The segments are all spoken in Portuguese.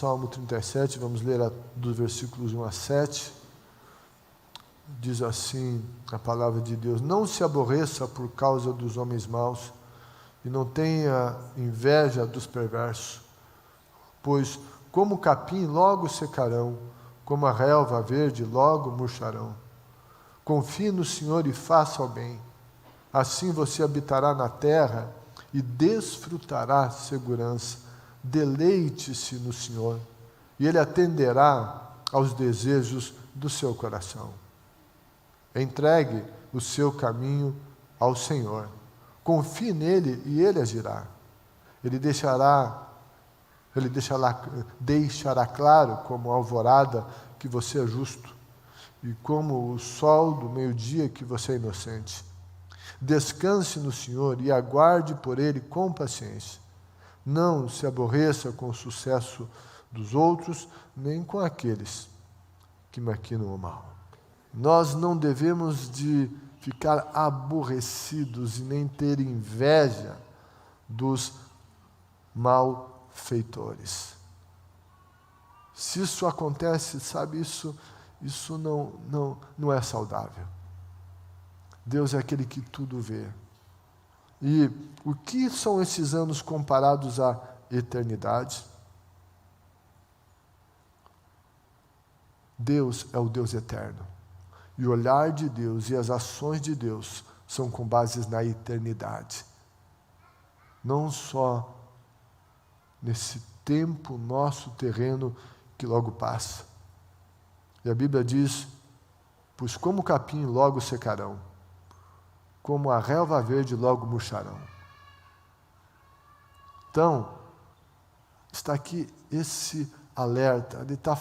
Salmo 37, vamos ler dos versículos 1 a 7. Diz assim a palavra de Deus: não se aborreça por causa dos homens maus, e não tenha inveja dos perversos, pois como o capim logo secarão, como a relva verde logo murcharão. Confie no Senhor e faça o bem, assim você habitará na terra e desfrutará segurança. Deleite-se no Senhor, e Ele atenderá aos desejos do seu coração. Entregue o seu caminho ao Senhor, confie nele e Ele agirá. Ele deixará claro como a alvorada que você é justo, e como o sol do meio-dia que você é inocente. Descanse no Senhor e aguarde por Ele com paciência. Não se aborreça com o sucesso dos outros, nem com aqueles que maquinam o mal. Nós não devemos de ficar aborrecidos e nem ter inveja dos malfeitores. Se isso acontece, sabe, isso não é saudável. Deus é aquele que tudo vê. E o que são esses anos comparados à eternidade? Deus é o Deus eterno. E o olhar de Deus e as ações de Deus são com bases na eternidade. Não só nesse tempo nosso terreno que logo passa. E a Bíblia diz: pois como o capim logo secarão, como a relva verde logo murcharão. Então, está aqui esse alerta. Ele está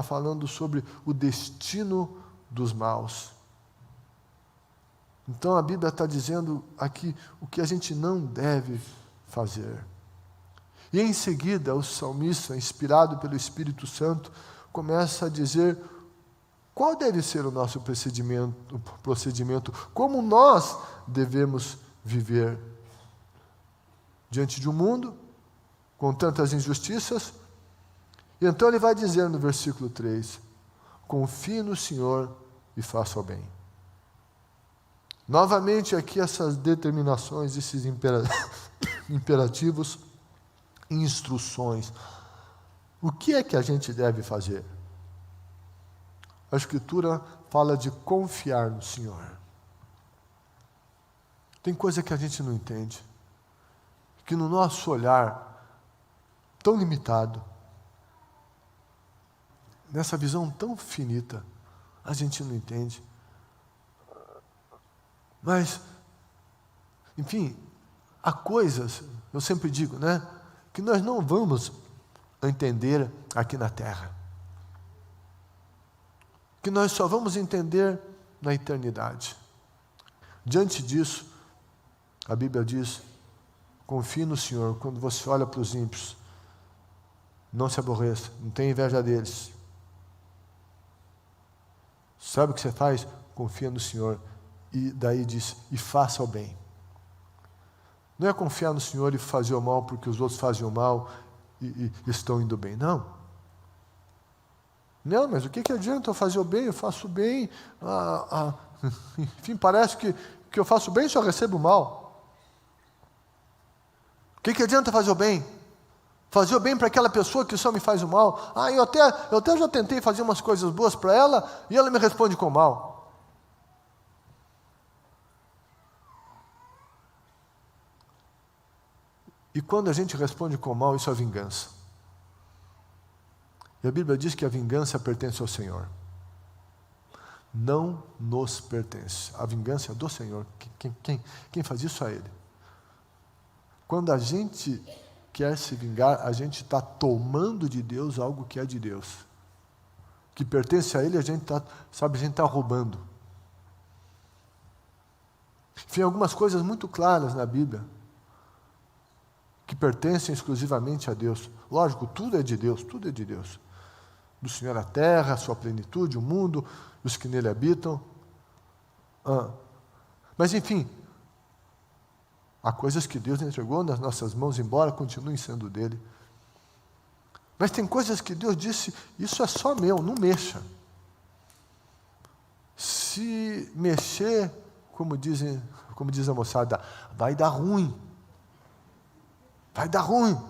falando sobre o destino dos maus. Então a Bíblia está dizendo aqui o que a gente não deve fazer. E em seguida o salmista, inspirado pelo Espírito Santo, começa a dizer qual deve ser o nosso procedimento, como nós devemos viver diante de um mundo com tantas injustiças. E então ele vai dizer no versículo 3, confie no Senhor e faça o bem. Novamente aqui essas determinações, esses imperativos, instruções. O que é que a gente deve fazer? A Escritura fala de confiar no Senhor. Tem coisa que a gente não entende, que no nosso olhar tão limitado, nessa visão tão finita, a gente não entende. Mas, enfim, há coisas, eu sempre digo, que nós não vamos entender aqui na terra, que nós só vamos entender na eternidade. Diante disso, a Bíblia diz, confie no Senhor. Quando você olha para os ímpios, não se aborreça, não tenha inveja deles. Sabe o que você faz? Confia no Senhor. E daí diz, e faça o bem. Não é confiar no Senhor e fazer o mal porque os outros fazem o mal e estão indo bem. Não. Não, mas o que adianta eu fazer o bem? Eu faço o bem. Enfim, parece que eu faço o bem e só recebo o mal. O que adianta fazer o bem? Fazer o bem para aquela pessoa que só me faz o mal. Eu até já tentei fazer umas coisas boas para ela e ela me responde com o mal. E quando a gente responde com o mal, isso é vingança. E a Bíblia diz que a vingança pertence ao Senhor. Não nos pertence. A vingança é do Senhor. Quem faz isso é Ele. Quando a gente quer se vingar, a gente está tomando de Deus algo que é de Deus. Que pertence a Ele, a gente está roubando. Enfim, algumas coisas muito claras na Bíblia que pertencem exclusivamente a Deus. Lógico, tudo é de Deus, tudo é de Deus. Do Senhor a terra, a sua plenitude, o mundo, os que nele habitam. Mas enfim, há coisas que Deus entregou nas nossas mãos, embora continuem sendo dele. Mas tem coisas que Deus disse, isso é só meu, não mexa. Se mexer, como diz a moçada, vai dar ruim. Vai dar ruim.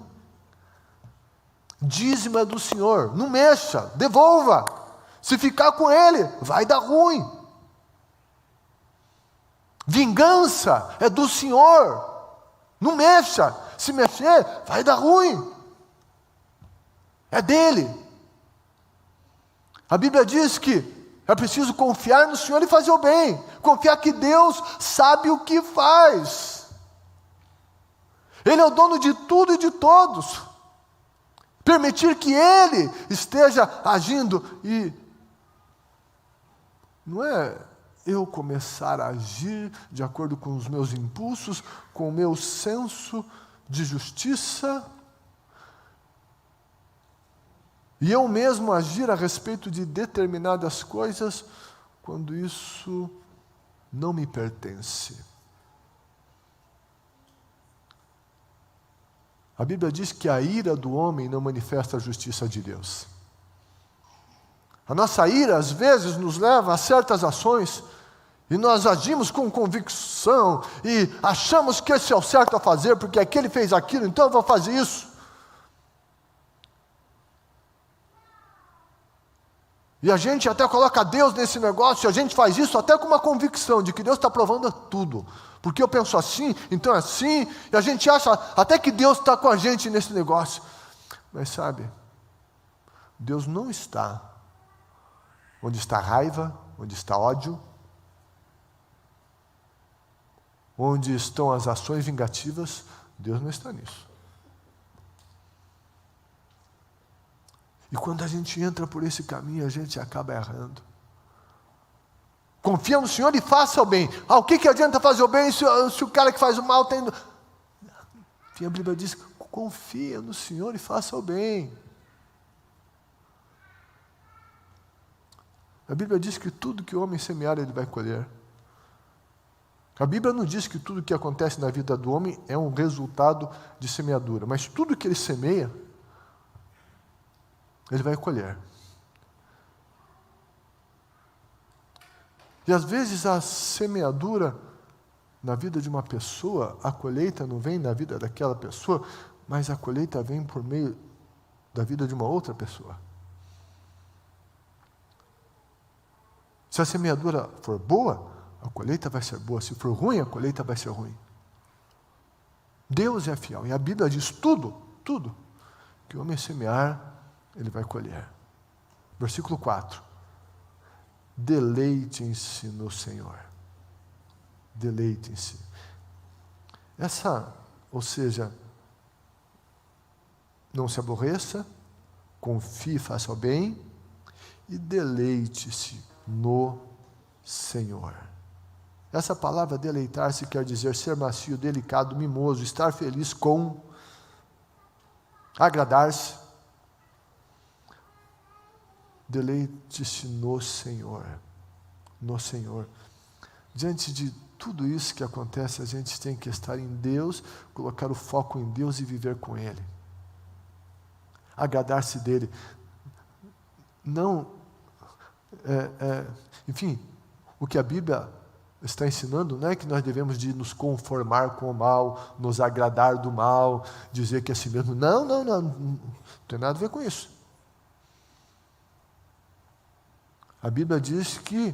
Dízimo é do Senhor, não mexa, devolva. Se ficar com Ele, vai dar ruim. Vingança é do Senhor, não mexa. Se mexer, vai dar ruim. É dele. A Bíblia diz que é preciso confiar no Senhor e fazer o bem. Confiar que Deus sabe o que faz. Ele é o dono de tudo e de todos. Permitir que Ele esteja agindo e não é eu começar a agir de acordo com os meus impulsos, com o meu senso de justiça, e eu mesmo agir a respeito de determinadas coisas, quando isso não me pertence. A Bíblia diz que a ira do homem não manifesta a justiça de Deus. A nossa ira, às vezes, nos leva a certas ações, e nós agimos com convicção, e achamos que esse é o certo a fazer, porque aquele fez aquilo, então eu vou fazer isso. E a gente até coloca Deus nesse negócio, e a gente faz isso até com uma convicção de que Deus está provando tudo. Porque eu penso assim, então é assim, e a gente acha até que Deus está com a gente nesse negócio. Mas sabe, Deus não está onde está raiva, onde está ódio, onde estão as ações vingativas. Deus não está nisso. E quando a gente entra por esse caminho, a gente acaba errando. Confia no Senhor e faça o bem. O que adianta fazer o bem se o cara que faz o mal tem... Enfim, a Bíblia diz, confia no Senhor e faça o bem. A Bíblia diz que tudo que o homem semear, ele vai colher. A Bíblia não diz que tudo que acontece na vida do homem é um resultado de semeadura, mas tudo que ele semeia, ele vai colher. E às vezes a semeadura na vida de uma pessoa, a colheita não vem na vida daquela pessoa, mas a colheita vem por meio da vida de uma outra pessoa. Se a semeadura for boa, a colheita vai ser boa. Se for ruim, a colheita vai ser ruim. Deus é fiel. E a Bíblia diz tudo que o homem semear, ele vai colher. Versículo 4. Deleitem-se no Senhor. Deleitem-se. Ou seja, não se aborreça, confie, faça o bem e deleite-se no Senhor. Essa palavra deleitar-se quer dizer ser macio, delicado, mimoso, estar feliz com, agradar-se. Deleite-se no Senhor. No Senhor. Diante de tudo isso que acontece, a gente tem que estar em Deus, colocar o foco em Deus e viver com Ele. Agradar-se dEle. Não, enfim, o que a Bíblia está ensinando não é que nós devemos de nos conformar com o mal, nos agradar do mal, dizer que é assim mesmo. Não tem nada a ver com isso. A Bíblia diz que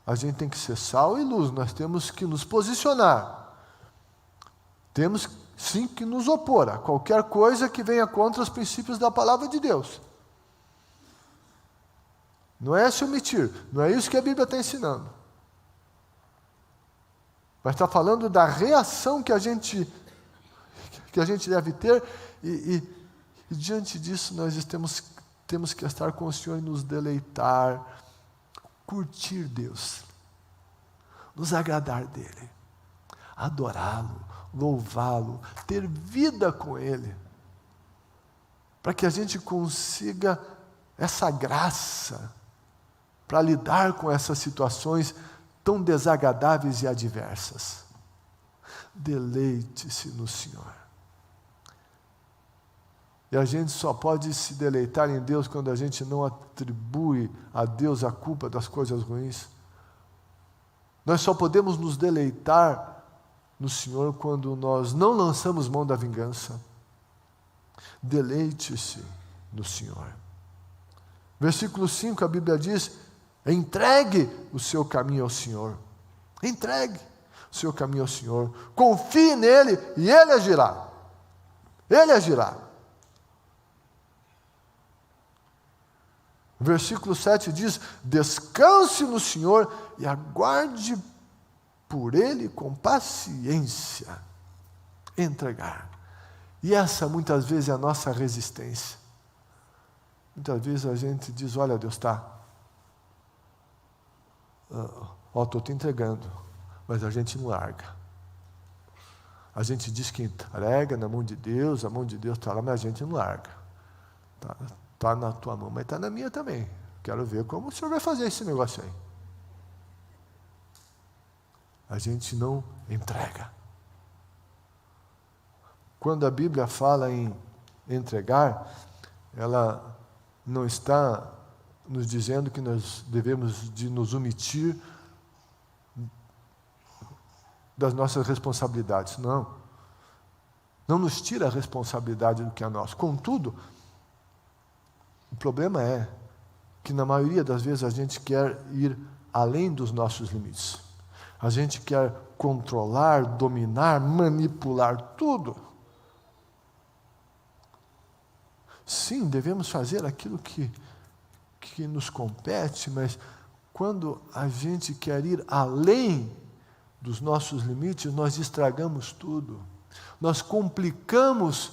a gente tem que ser sal e luz, nós temos que nos posicionar. Temos sim que nos opor a qualquer coisa que venha contra os princípios da palavra de Deus. Não é se omitir, não é isso que a Bíblia está ensinando. Mas está falando da reação que a gente deve ter, e diante disso nós temos que estar com o Senhor e nos deleitar, curtir Deus, nos agradar dEle, adorá-lo, louvá-lo, ter vida com Ele, para que a gente consiga essa graça para lidar com essas situações tão desagradáveis e adversas. Deleite-se no Senhor. E a gente só pode se deleitar em Deus quando a gente não atribui a Deus a culpa das coisas ruins. Nós só podemos nos deleitar no Senhor quando nós não lançamos mão da vingança. Deleite-se no Senhor. Versículo 5, a Bíblia diz: entregue o seu caminho ao Senhor. Entregue o seu caminho ao Senhor. Confie nele e Ele agirá. Ele agirá. Versículo 7 diz: descanse no Senhor e aguarde por Ele com paciência. Entregar. E essa muitas vezes é a nossa resistência. Muitas vezes a gente diz: olha, Deus, estou te entregando, mas a gente não larga. A gente diz que entrega na mão de Deus, a mão de Deus está lá, mas a gente não larga. Está na tua mão, mas está na minha também. Quero ver como o Senhor vai fazer esse negócio aí. A gente não entrega. Quando a Bíblia fala em entregar, ela não está nos dizendo que nós devemos de nos omitir das nossas responsabilidades. Não. Não nos tira a responsabilidade do que é nosso. Contudo, o problema é que na maioria das vezes a gente quer ir além dos nossos limites. A gente quer controlar, dominar, manipular tudo. Sim, devemos fazer aquilo que nos compete, mas quando a gente quer ir além dos nossos limites, nós estragamos tudo. Nós complicamos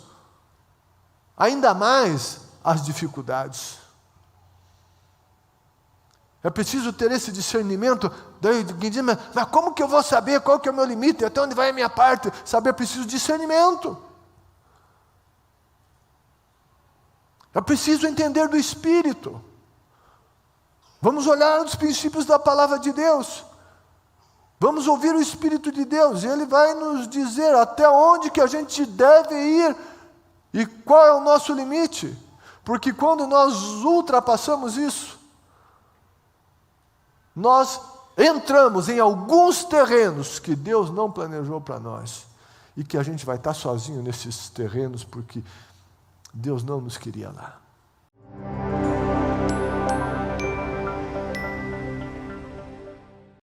ainda mais as dificuldades. É preciso ter esse discernimento. Daí alguém diz: mas como que eu vou saber qual que é o meu limite? Até onde vai a minha parte? Saber, é preciso discernimento. É preciso entender do Espírito. Vamos olhar os princípios da palavra de Deus. Vamos ouvir o Espírito de Deus. E Ele vai nos dizer até onde que a gente deve ir e qual é o nosso limite. Porque quando nós ultrapassamos isso, nós entramos em alguns terrenos que Deus não planejou para nós. E que a gente vai estar sozinho nesses terrenos porque Deus não nos queria lá.